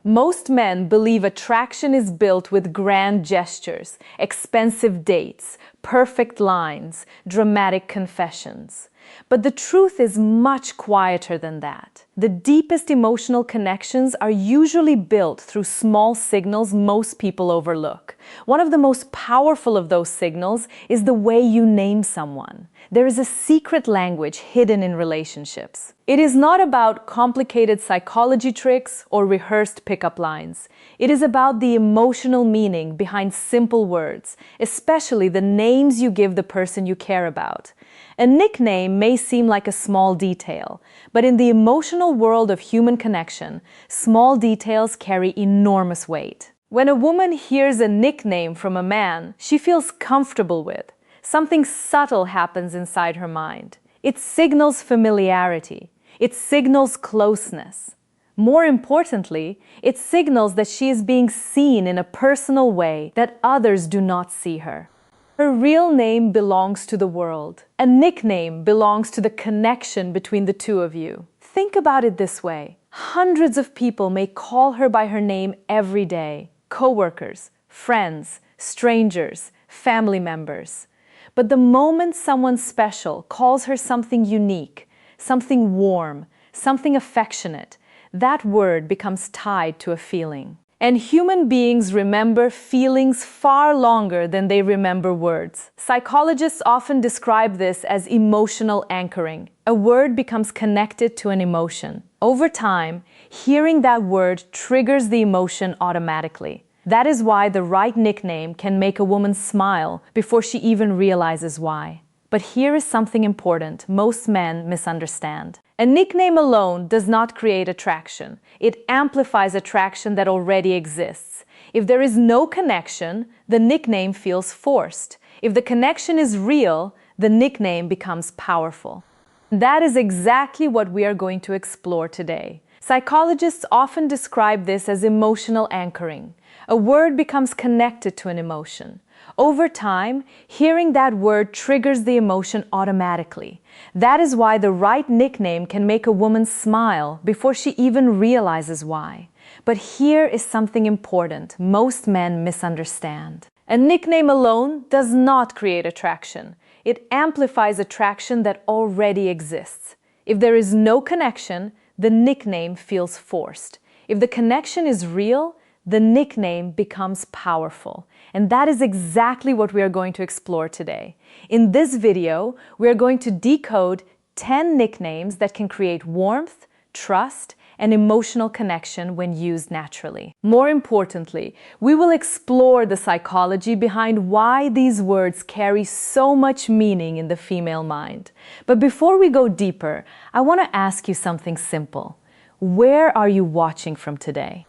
Most men believe attraction is built with grand gestures, expensive dates, perfect lines, dramatic confessions. But the truth is much quieter than that. The deepest emotional connections are usually built through small signals most people overlook. One of the most powerful of those signals is the way you name someone. There is a secret language hidden in relationships. It is not about complicated psychology tricks or rehearsed pickup lines. It is about the emotional meaning behind simple words, especially the names you give the person you care about. A nickname may seem like a small detail, but in the emotional world of human connection, small details carry enormous weight. When a woman hears a nickname from a man she feels comfortable with, something subtle happens inside her mind. It signals familiarity. It signals closeness. More importantly, it signals that she is being seen in a personal way that others do not see her. Her real name belongs to the world. A nickname belongs to the connection between the two of you. Think about it this way. Hundreds of people may call her by her name every day. Coworkers, friends, strangers, family members. But the moment someone special calls her something unique, something warm, something affectionate, that word becomes tied to a feeling. And human beings remember feelings far longer than they remember words. Psychologists often describe this as emotional anchoring. A word becomes connected to an emotion. Over time, hearing that word triggers the emotion automatically. That is why the right nickname can make a woman smile before she even realizes why. But here is something important most men misunderstand. A nickname alone does not create attraction. It amplifies attraction that already exists. If there is no connection, the nickname feels forced. If the connection is real, the nickname becomes powerful. That is exactly what we are going to explore today. Psychologists often describe this as emotional anchoring. A word becomes connected to an emotion. Over time, hearing that word triggers the emotion automatically. That is why the right nickname can make a woman smile before she even realizes why. But here is something important most men misunderstand. A nickname alone does not create attraction. It amplifies attraction that already exists. If there is no connection, the nickname feels forced. If the connection is real, the nickname becomes powerful. And that is exactly what we are going to explore today. In this video, we are going to decode 10 nicknames that can create warmth, trust, and emotional connection when used naturally. More importantly, we will explore the psychology behind why these words carry so much meaning in the female mind. But before we go deeper, I want to ask you something simple. Where are you watching from today?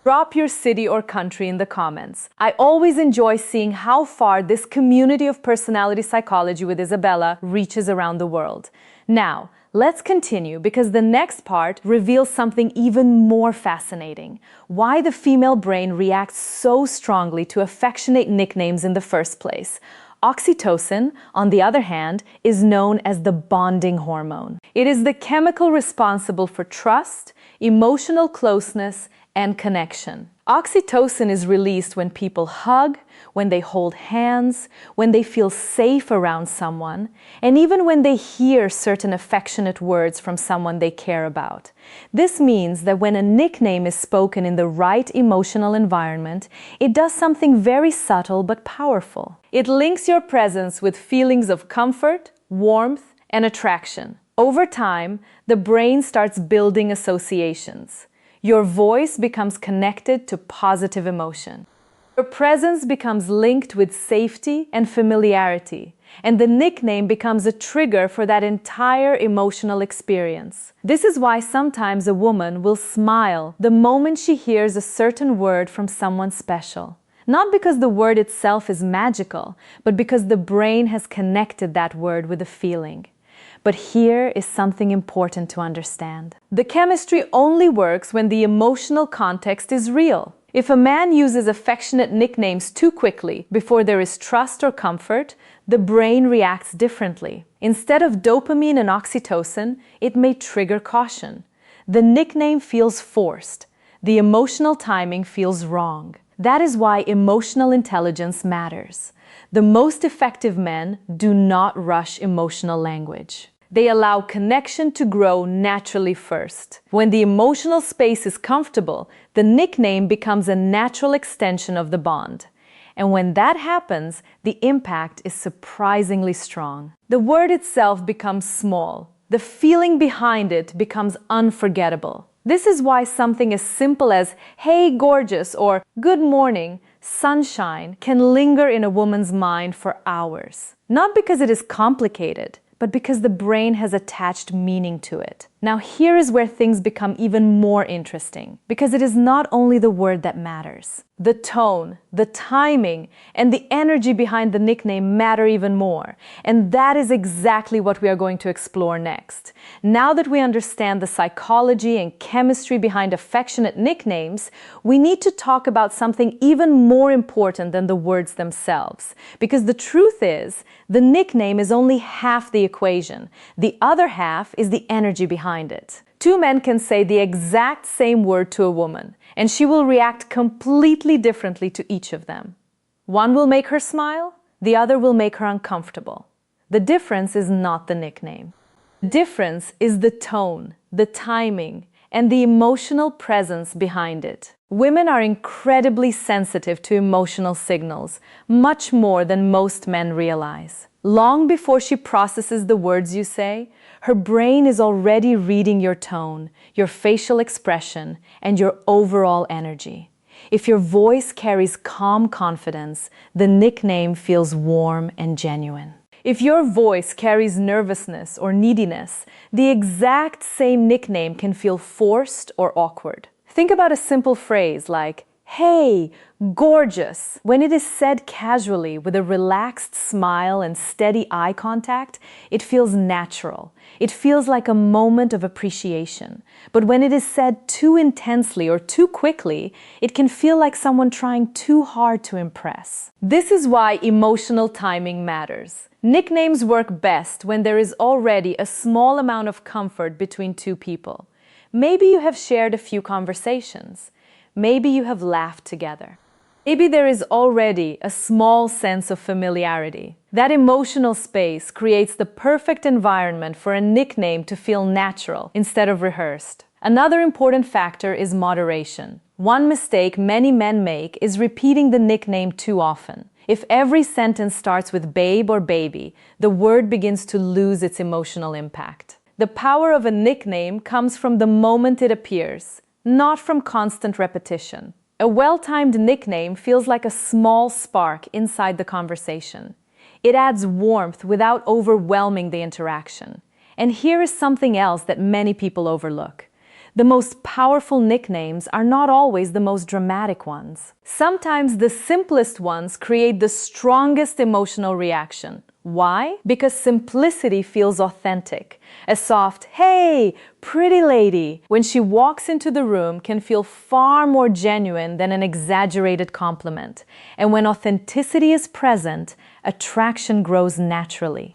Drop your city or country in the comments. I always enjoy seeing how far this community of personality psychology with Isabella reaches around the world. Now, let's continue because the next part reveals something even more fascinating. Why the female brain reacts so strongly to affectionate nicknames in the first place. Oxytocin, on the other hand, is known as the bonding hormone. It is the chemical responsible for trust, emotional closeness, and connection. Oxytocin is released when people hug, when they hold hands, when they feel safe around someone, and even when they hear certain affectionate words from someone they care about. This means that when a nickname is spoken in the right emotional environment, it does something very subtle but powerful. It links your presence with feelings of comfort, warmth, and attraction. Over time, the brain starts building associations. Your voice becomes connected to positive emotion. Your presence becomes linked with safety and familiarity, and the nickname becomes a trigger for that entire emotional experience. This is why sometimes a woman will smile the moment she hears a certain word from someone special. Not because the word itself is magical, but because the brain has connected that word with a feeling. But here is something important to understand. The chemistry only works when the emotional context is real. If a man uses affectionate nicknames too quickly, before there is trust or comfort, the brain reacts differently. Instead of dopamine and oxytocin, it may trigger caution. The nickname feels forced. the emotional timing feels wrong. That is why emotional intelligence matters. The most effective men do not rush emotional language. They allow connection to grow naturally first. When the emotional space is comfortable, the nickname becomes a natural extension of the bond. And when that happens, the impact is surprisingly strong. The word itself becomes small. The feeling behind it becomes unforgettable. This is why something as simple as, "Hey, gorgeous," or "Good morning," "sunshine," can linger in a woman's mind for hours. Not because it is complicated, but because the brain has attached meaning to it. Now here is where things become even more interesting, because it is not only the word that matters. The tone, the timing, and the energy behind the nickname matter even more, and that is exactly what we are going to explore next. Now that we understand the psychology and chemistry behind affectionate nicknames, we need to talk about something even more important than the words themselves, because the truth is, the nickname is only half the equation. The other half is the energy behind it. Two men can say the exact same word to a woman, and she will react completely differently to each of them. One will make her smile, the other will make her uncomfortable. The difference is not the nickname. The difference is the tone, the timing, and the emotional presence behind it. Women are incredibly sensitive to emotional signals, much more than most men realize. Long before she processes the words you say, her brain is already reading your tone, your facial expression, and your overall energy. If your voice carries calm confidence, the nickname feels warm and genuine. If your voice carries nervousness or neediness, the exact same nickname can feel forced or awkward. Think about a simple phrase like, "Hey, gorgeous." When it is said casually with a relaxed smile and steady eye contact, it feels natural. It feels like a moment of appreciation. But when it is said too intensely or too quickly, it can feel like someone trying too hard to impress. This is why emotional timing matters. Nicknames work best when there is already a small amount of comfort between two people. Maybe you have shared a few conversations. Maybe you have laughed together. Maybe there is already a small sense of familiarity. That emotional space creates the perfect environment for a nickname to feel natural instead of rehearsed. Another important factor is moderation. One mistake many men make is repeating the nickname too often. If every sentence starts with babe or baby, the word begins to lose its emotional impact. The power of a nickname comes from the moment it appears, not from constant repetition. A well-timed nickname feels like a small spark inside the conversation. It adds warmth without overwhelming the interaction. And here is something else that many people overlook. The most powerful nicknames are not always the most dramatic ones. Sometimes the simplest ones create the strongest emotional reaction. Why? Because simplicity feels authentic. A soft, "Hey, pretty lady," when she walks into the room can feel far more genuine than an exaggerated compliment. And when authenticity is present, attraction grows naturally.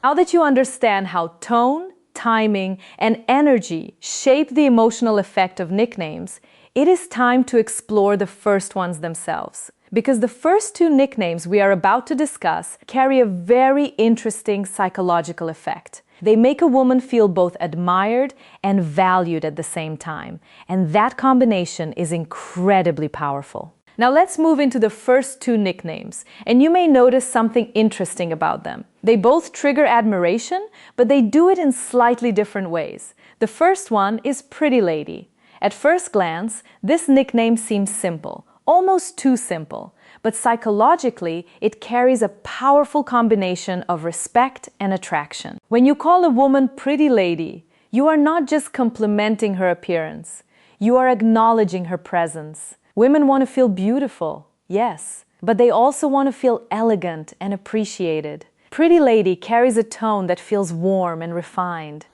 Now that you understand how tone, timing, and energy shape the emotional effect of nicknames, it is time to explore the first ones themselves. Because the first two nicknames we are about to discuss carry a very interesting psychological effect. They make a woman feel both admired and valued at the same time, and that combination is incredibly powerful. Now let's move into the first two nicknames, and you may notice something interesting about them. They both trigger admiration, but they do it in slightly different ways. The first one is Pretty Lady. At first glance, this nickname seems simple, almost too simple, but psychologically, it carries a powerful combination of respect and attraction. When you call a woman Pretty Lady, you are not just complimenting her appearance, you are acknowledging her presence. Women want to feel beautiful, yes, but they also want to feel elegant and appreciated. Pretty Lady carries a tone that feels warm and refined.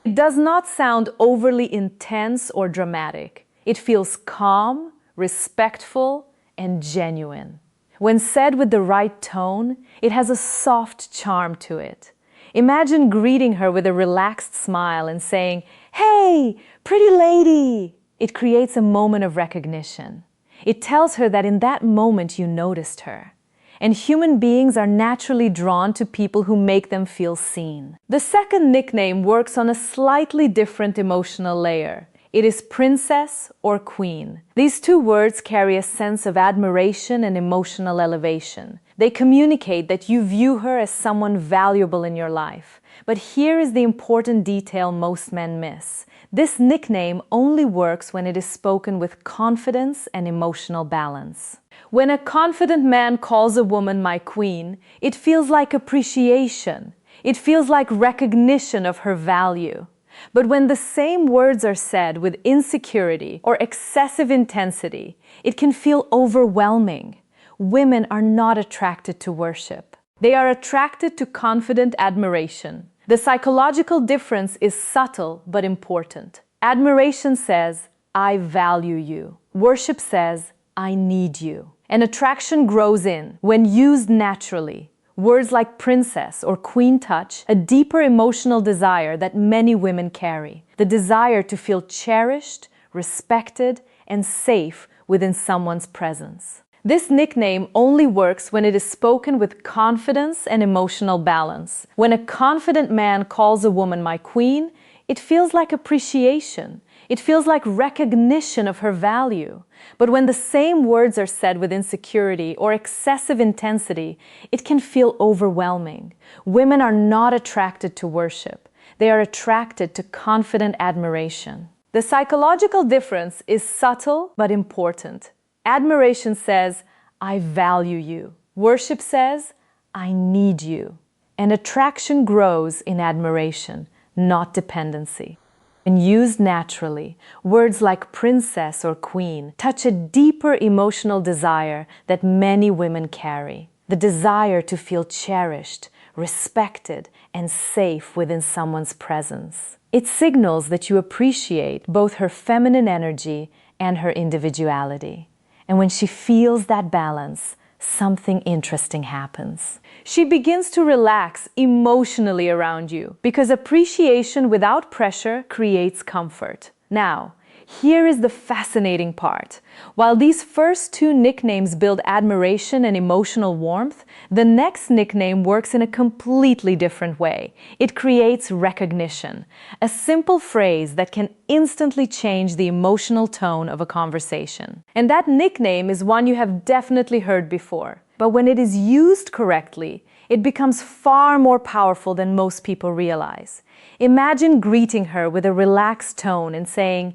It does not sound overly intense or dramatic. It feels calm, respectful, and genuine. When said with the right tone, it has a soft charm to it. Imagine greeting her with a relaxed smile and saying, "Hey, pretty lady." It creates a moment of recognition. It tells her that in that moment you noticed her. And human beings are naturally drawn to people who make them feel seen. The second nickname works on a slightly different emotional layer. It is princess or queen. These two words carry a sense of admiration and emotional elevation. They communicate that you view her as someone valuable in your life. But here is the important detail most men miss. This nickname only works when it is spoken with confidence and emotional balance. When a confident man calls a woman my queen, it feels like appreciation. It feels like recognition of her value. But when the same words are said with insecurity or excessive intensity, it can feel overwhelming. Women are not attracted to worship. They are attracted to confident admiration. The psychological difference is subtle but important. Admiration says, I value you. Worship says, I need you. And attraction grows in, when used naturally. Words like princess or queen touch a deeper emotional desire that many women carry. The desire to feel cherished, respected, and safe within someone's presence. This nickname only works when it is spoken with confidence and emotional balance. When a confident man calls a woman my queen, it feels like appreciation. It feels like recognition of her value. But when the same words are said with insecurity or excessive intensity, it can feel overwhelming. Women are not attracted to worship. They are attracted to confident admiration. The psychological difference is subtle but important. Admiration says, I value you. Worship says, I need you. And attraction grows in admiration, not dependency. When used naturally, words like princess or queen touch a deeper emotional desire that many women carry. The desire to feel cherished, respected, and safe within someone's presence. It signals that you appreciate both her feminine energy and her individuality. And when she feels that balance, something interesting happens. She begins to relax emotionally around you because appreciation without pressure creates comfort. Now, here is the fascinating part. While these first two nicknames build admiration and emotional warmth, the next nickname works in a completely different way. It creates recognition, a simple phrase that can instantly change the emotional tone of a conversation. And that nickname is one you have definitely heard before. But when it is used correctly, it becomes far more powerful than most people realize. Imagine greeting her with a relaxed tone and saying,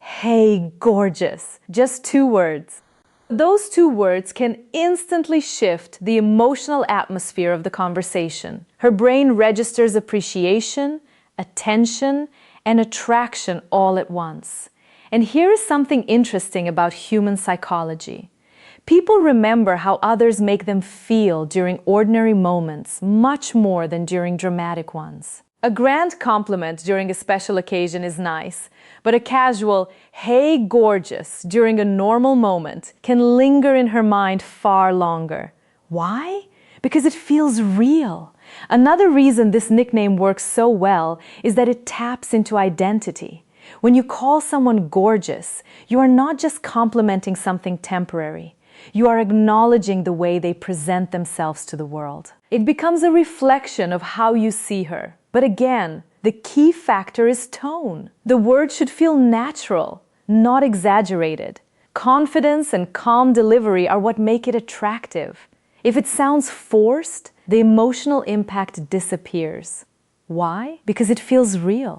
"Hey, gorgeous." Just two words. Those two words can instantly shift the emotional atmosphere of the conversation. Her brain registers appreciation, attention, and attraction all at once. And here is something interesting about human psychology. People remember how others make them feel during ordinary moments much more than during dramatic ones. A grand compliment during a special occasion is nice, but a casual, "Hey, gorgeous," during a normal moment can linger in her mind far longer. Why? Because it feels real. Another reason this nickname works so well is that it taps into identity. When you call someone gorgeous, you are not just complimenting something temporary. You are acknowledging the way they present themselves to the world. It becomes a reflection of how you see her. But again, the key factor is tone. The word should feel natural, not exaggerated. Confidence and calm delivery are what make it attractive. If it sounds forced, the emotional impact disappears. Why? Because it feels real.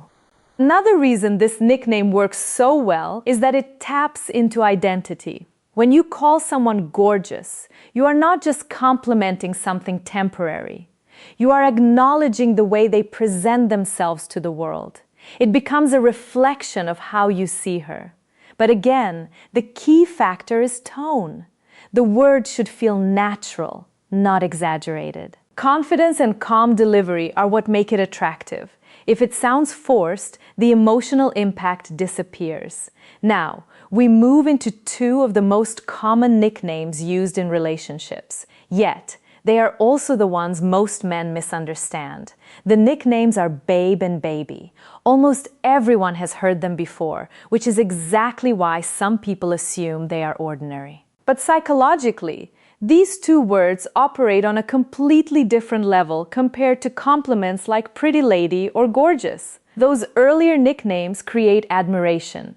Another reason this nickname works so well is that it taps into identity. When you call someone gorgeous, you are not just complimenting something temporary. You are acknowledging the way they present themselves to the world. It becomes a reflection of how you see her. But again, the key factor is tone. The word should feel natural, not exaggerated. Confidence and calm delivery are what make it attractive. If it sounds forced, the emotional impact disappears. Now, we move into two of the most common nicknames used in relationships. Yet, They are also the ones most men misunderstand. The nicknames are babe and baby. Almost everyone has heard them before, which is exactly why some people assume they are ordinary. But psychologically, these two words operate on a completely different level compared to compliments like pretty lady or gorgeous. Those earlier nicknames create admiration.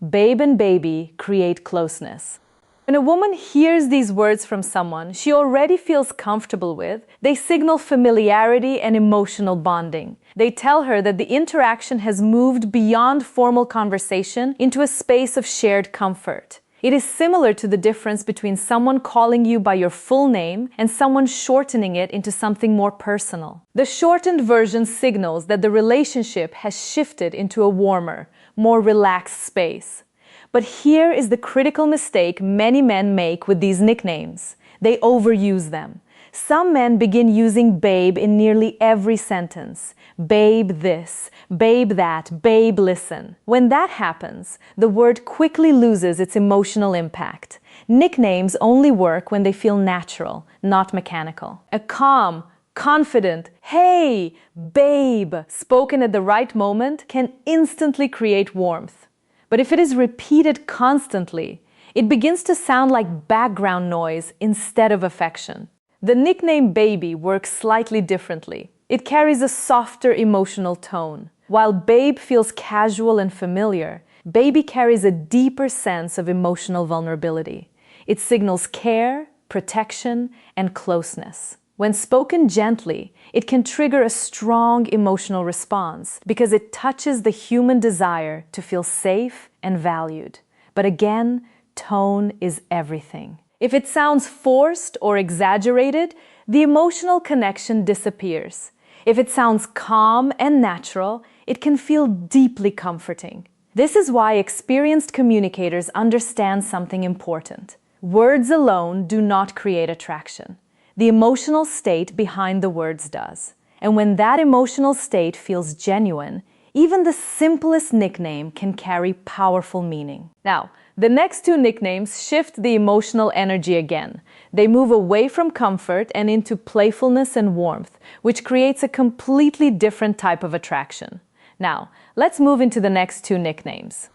Babe and baby create closeness. When a woman hears these words from someone she already feels comfortable with, they signal familiarity and emotional bonding. They tell her that the interaction has moved beyond formal conversation into a space of shared comfort. It is similar to the difference between someone calling you by your full name and someone shortening it into something more personal. The shortened version signals that the relationship has shifted into a warmer, more relaxed space. But here is the critical mistake many men make with these nicknames. They overuse them. Some men begin using babe in nearly every sentence. Babe this, babe that, babe listen. When that happens, the word quickly loses its emotional impact. Nicknames only work when they feel natural, not mechanical. A calm, confident, hey, babe, spoken at the right moment can instantly create warmth. But if it is repeated constantly, it begins to sound like background noise instead of affection. The nickname baby works slightly differently. It carries a softer emotional tone. While babe feels casual and familiar, baby carries a deeper sense of emotional vulnerability. It signals care, protection, and closeness. When spoken gently, it can trigger a strong emotional response because it touches the human desire to feel safe and valued. But again, tone is everything. If it sounds forced or exaggerated, the emotional connection disappears. If it sounds calm and natural, it can feel deeply comforting. This is why experienced communicators understand something important. Words alone do not create attraction. The emotional state behind the words does. And when that emotional state feels genuine, even the simplest nickname can carry powerful meaning. Now, the next two nicknames shift the emotional energy again. They move away from comfort and into playfulness and warmth, which creates a completely different type of attraction. Now, let's move into the next two nicknames.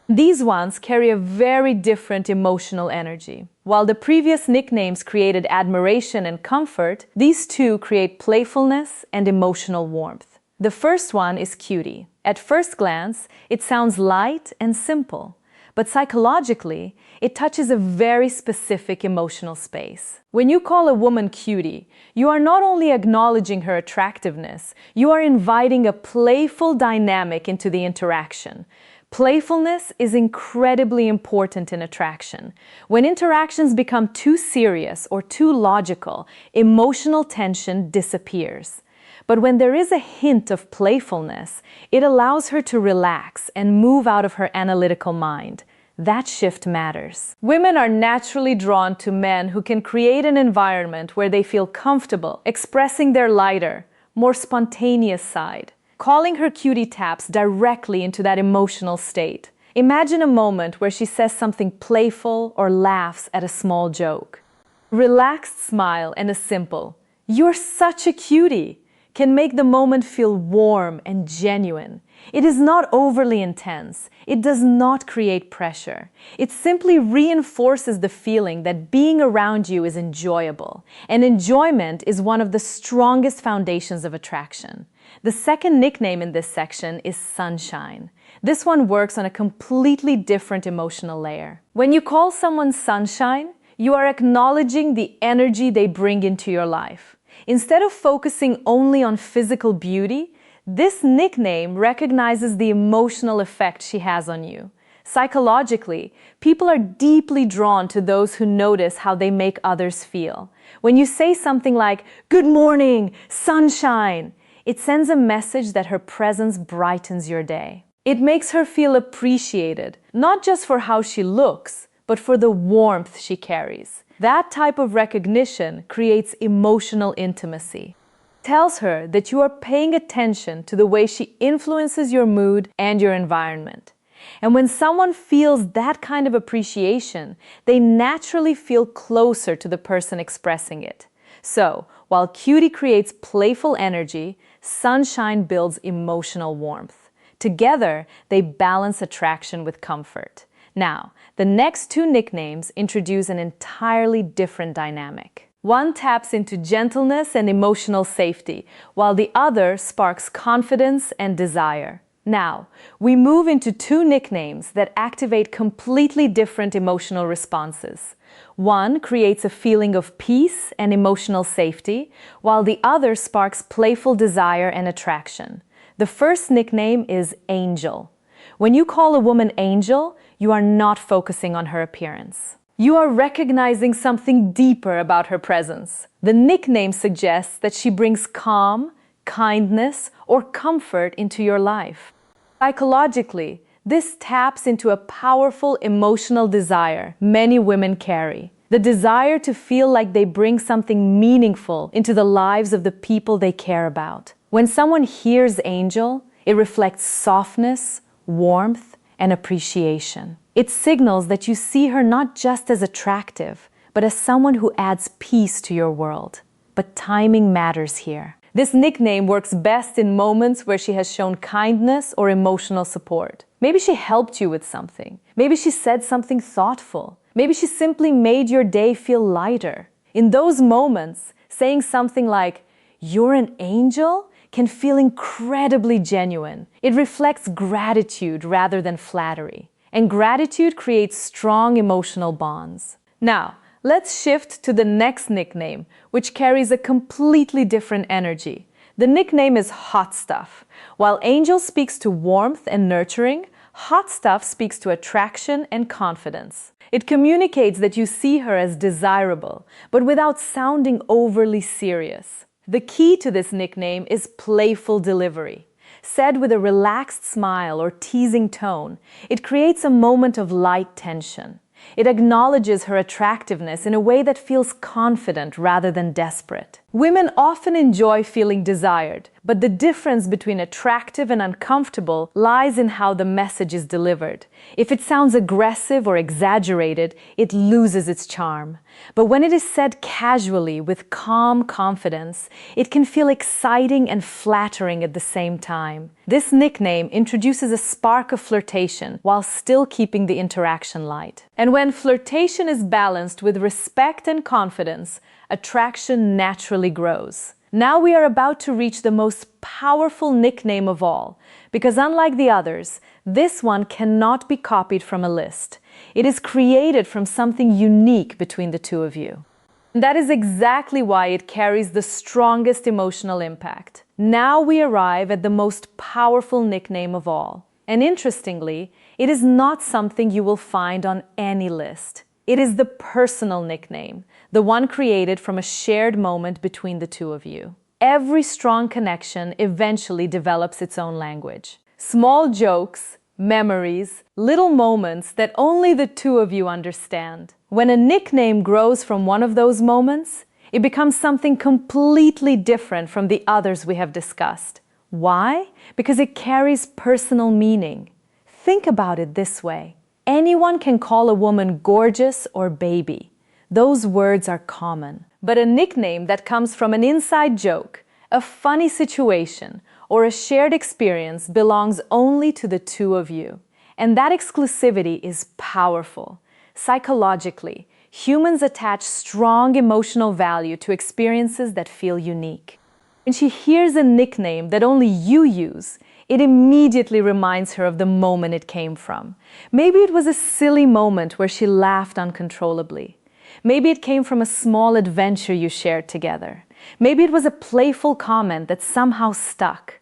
These ones carry a very different emotional energy. While the previous nicknames created admiration and comfort, these two create playfulness and emotional warmth. The first one is cutie. At first glance, it sounds light and simple. But psychologically, it touches a very specific emotional space. When you call a woman cutie, you are not only acknowledging her attractiveness, you are inviting a playful dynamic into the interaction. Playfulness is incredibly important in attraction. When interactions become too serious or too logical, emotional tension disappears. But when there is a hint of playfulness, it allows her to relax and move out of her analytical mind. That shift matters. Women are naturally drawn to men who can create an environment where they feel comfortable expressing their lighter, more spontaneous side. Calling her cutie taps directly into that emotional state. Imagine a moment where she says something playful or laughs at a small joke. Relaxed smile and a simple, "You're such a cutie," can make the moment feel warm and genuine. It is not overly intense. It does not create pressure. It simply reinforces the feeling that being around you is enjoyable. And enjoyment is one of the strongest foundations of attraction. The second nickname in this section is sunshine. This one works on a completely different emotional layer. When you call someone sunshine, you are acknowledging the energy they bring into your life. Instead of focusing only on physical beauty, this nickname recognizes the emotional effect she has on you. Psychologically, people are deeply drawn to those who notice how they make others feel. When you say something like, "Good morning, sunshine," it sends a message that her presence brightens your day. It makes her feel appreciated, not just for how she looks, but for the warmth she carries. That type of recognition creates emotional intimacy. It tells her that you are paying attention to the way she influences your mood and your environment. And when someone feels that kind of appreciation, they naturally feel closer to the person expressing it. So, while cutie creates playful energy, sunshine builds emotional warmth. Together, they balance attraction with comfort. Now, the next two nicknames introduce an entirely different dynamic. One taps into gentleness and emotional safety, while the other sparks confidence and desire. Now, we move into two nicknames that activate completely different emotional responses. One creates a feeling of peace and emotional safety, while the other sparks playful desire and attraction. The first nickname is Angel. When you call a woman Angel, you are not focusing on her appearance. You are recognizing something deeper about her presence. The nickname suggests that she brings calm, kindness, or comfort into your life. Psychologically, this taps into a powerful emotional desire many women carry. The desire to feel like they bring something meaningful into the lives of the people they care about. When someone hears Angel, it reflects softness, warmth, and appreciation. It signals that you see her not just as attractive, but as someone who adds peace to your world. But timing matters here. This nickname works best in moments where she has shown kindness or emotional support. Maybe she helped you with something. Maybe she said something thoughtful. Maybe she simply made your day feel lighter. In those moments, saying something like, "You're an angel," can feel incredibly genuine. It reflects gratitude rather than flattery. And gratitude creates strong emotional bonds. Now, let's shift to the next nickname, which carries a completely different energy. The nickname is Hot Stuff. While Angel speaks to warmth and nurturing, Hot Stuff speaks to attraction and confidence. It communicates that you see her as desirable, but without sounding overly serious. The key to this nickname is playful delivery. Said with a relaxed smile or teasing tone, it creates a moment of light tension. It acknowledges her attractiveness in a way that feels confident rather than desperate. Women often enjoy feeling desired, but the difference between attractive and uncomfortable lies in how the message is delivered. If it sounds aggressive or exaggerated, it loses its charm. But when it is said casually with calm confidence, it can feel exciting and flattering at the same time. This nickname introduces a spark of flirtation while still keeping the interaction light. And when flirtation is balanced with respect and confidence, attraction naturally grows. Now we are about to reach the most powerful nickname of all, because unlike the others, this one cannot be copied from a list. It is created from something unique between the two of you. And that is exactly why it carries the strongest emotional impact. Now we arrive at the most powerful nickname of all. And interestingly, it is not something you will find on any list. It is the personal nickname, the one created from a shared moment between the two of you. Every strong connection eventually develops its own language. Small jokes, memories, little moments that only the two of you understand. When a nickname grows from one of those moments, it becomes something completely different from the others we have discussed. Why? Because it carries personal meaning. Think about it this way. Anyone can call a woman gorgeous or baby. Those words are common. But a nickname that comes from an inside joke, a funny situation, or a shared experience belongs only to the two of you. And that exclusivity is powerful. Psychologically, humans attach strong emotional value to experiences that feel unique. When she hears a nickname that only you use, it immediately reminds her of the moment it came from. Maybe it was a silly moment where she laughed uncontrollably. Maybe it came from a small adventure you shared together. Maybe it was a playful comment that somehow stuck.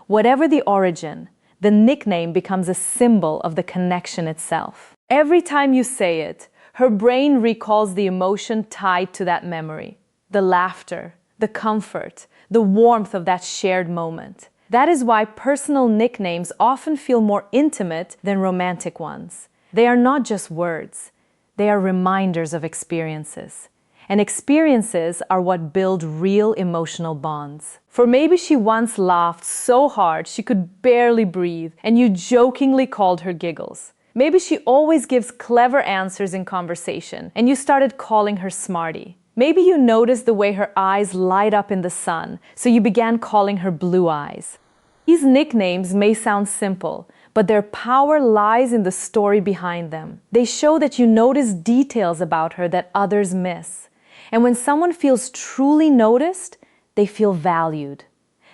Whatever the origin, the nickname becomes a symbol of the connection itself. Every time you say it, her brain recalls the emotion tied to that memory. The laughter, the comfort, the warmth of that shared moment. That is why personal nicknames often feel more intimate than romantic ones. They are not just words. They are reminders of experiences. And experiences are what build real emotional bonds. For maybe she once laughed so hard she could barely breathe, and you jokingly called her Giggles. Maybe she always gives clever answers in conversation, and you started calling her Smarty. Maybe you noticed the way her eyes light up in the sun, so you began calling her Blue Eyes. These nicknames may sound simple, but their power lies in the story behind them. They show that you notice details about her that others miss. And when someone feels truly noticed, they feel valued.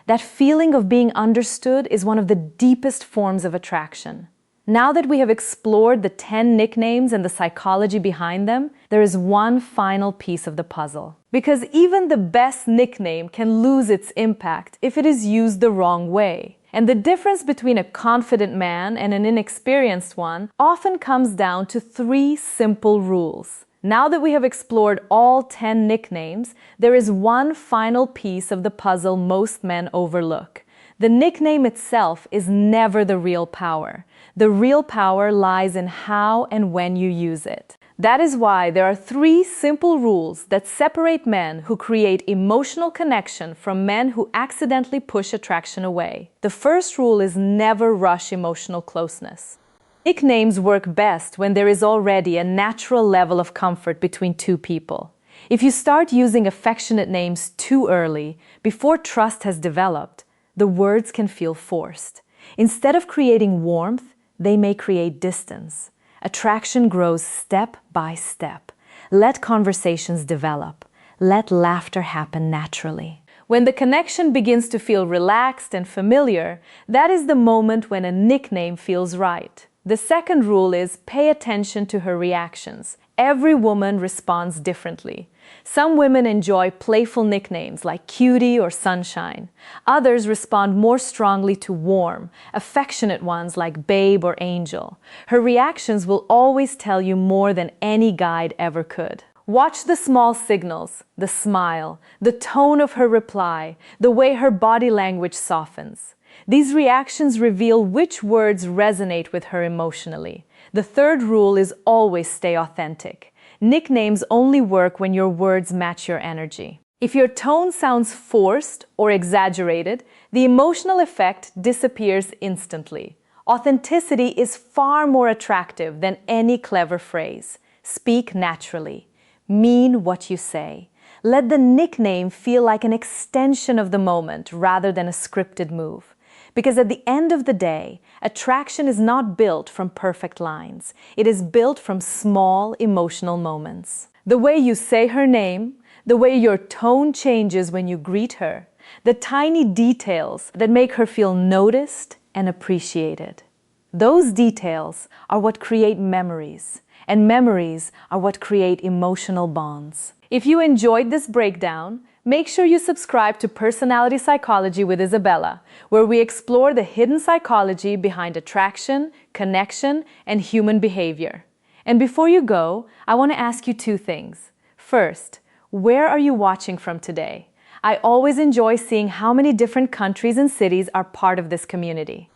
That feeling of being understood is one of the deepest forms of attraction. Now that we have explored the 10 nicknames and the psychology behind them, there is one final piece of the puzzle. Because even the best nickname can lose its impact if it is used the wrong way. And the difference between a confident man and an inexperienced one often comes down to 3 simple rules. Now that we have explored all 10 nicknames, there is one final piece of the puzzle most men overlook. The nickname itself is never the real power. The real power lies in how and when you use it. That is why there are 3 simple rules that separate men who create emotional connection from men who accidentally push attraction away. The first rule is never rush emotional closeness. Nicknames work best when there is already a natural level of comfort between 2 people. If you start using affectionate names too early, before trust has developed, the words can feel forced. Instead of creating warmth, they may create distance. Attraction grows step by step. Let conversations develop. Let laughter happen naturally. When the connection begins to feel relaxed and familiar, that is the moment when a nickname feels right. The second rule is pay attention to her reactions. Every woman responds differently. Some women enjoy playful nicknames like cutie or sunshine. Others respond more strongly to warm, affectionate ones like babe or angel. Her reactions will always tell you more than any guide ever could. Watch the small signals, the smile, the tone of her reply, the way her body language softens. These reactions reveal which words resonate with her emotionally. The third rule is always stay authentic. Nicknames only work when your words match your energy. If your tone sounds forced or exaggerated, the emotional effect disappears instantly. Authenticity is far more attractive than any clever phrase. Speak naturally. Mean what you say. Let the nickname feel like an extension of the moment rather than a scripted move. Because at the end of the day, attraction is not built from perfect lines. It is built from small emotional moments. The way you say her name, the way your tone changes when you greet her, the tiny details that make her feel noticed and appreciated. Those details are what create memories, and memories are what create emotional bonds. If you enjoyed this breakdown, make sure you subscribe to Personality Psychology with Isabella, where we explore the hidden psychology behind attraction, connection, and human behavior. And before you go, I want to ask you 2 things. First, where are you watching from today? I always enjoy seeing how many different countries and cities are part of this community.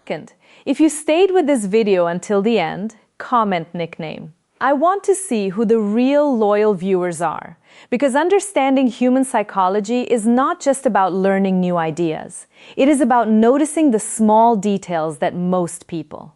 Second, if you stayed with this video until the end, comment nickname. I want to see who the real loyal viewers are, because understanding human psychology is not just about learning new ideas. It is about noticing the small details that most people